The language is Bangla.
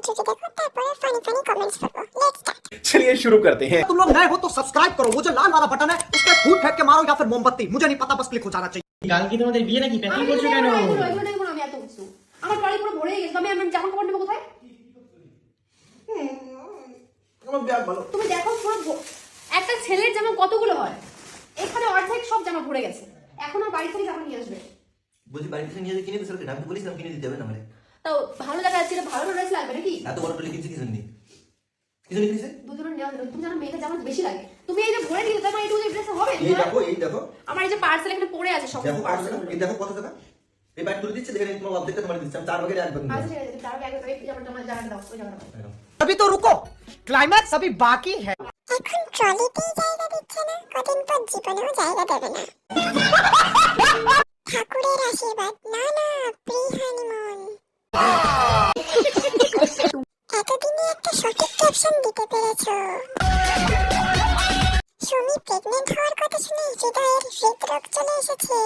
इंट्रो देखो তারপরে ফানি ফানি কমেंट्स করবো। Let's start. चलिए शुरू करते हैं। तुम लोग नए हो तो सब्सक्राइब करो, वो जो लाल वाला बटन है उस पर फूट फेंक के मारो या फिर मोमबत्ती, मुझे नहीं पता, बस क्लिक हो जाना चाहिए। কাল কি তোমাদের বিয়ে নাকি? প্যাকিং করছো কেন? আমি এত কিছু আমার বাড়ি পুরো ভরে গেছে। আমি জামা কাপড় নেবো কোথায়? তুমি দেখো পুরো একটা ছেলের জামা কতগুলো হয়, এখানে অর্ধেক সব জামা ভরে গেছে। এখন আর বাড়ি থেকে জামা নিয়ে আসবে? বলছি বাড়ি থেকে নিয়ে কিনে দিতে আমি তো বলেছিলাম কিনে দিতে হবে না মানে। তাও ভালো জায়গা আছে, ভালো ড্রেস লাগবে নাকি? এত বড় টলি কিনছি কিছু নেই, কিছু নেই কিনছে দুজনের নেওয়া যাবে। তুমি জানো মেয়েদের জামা বেশি লাগে, তুমি এই যে ভরে দিলে তোমার এইটুকু ড্রেস হবে? এই দেখো আমার এই যে পার্সেল এখানে পড়ে আছে সব দেখো পার্সেল। এই দেখো কত টাকা এই ব্যাগ তুলে দিচ্ছে, দেখেন তোমার অর্ধেকটা তোমার দিচ্ছি আমি 4 ভাগের 1 ভাগ আচ্ছা ঠিক আছে, তার আগে এই জামাটা আমার জায়গাটা দাও, ওই জায়গাটা দাও। अभी तो रुको, क्लाइमैक्स अभी बाकी है। এখন ট্রলিতেই জায়গা দিচ্ছে না, কদিন পর জীবনেও জায়গা দেবে না। ঠাকুরের আশীর্বাদ। না না, প্রি হানিমুন। এতদিনে একটা সঠিক ক্যাপশন দিতে পেরেছো। সুমি প্রেগনেন্ট হওয়ার কথা শুনে হৃদয়ের হৃদরোগ চলে এসেছে।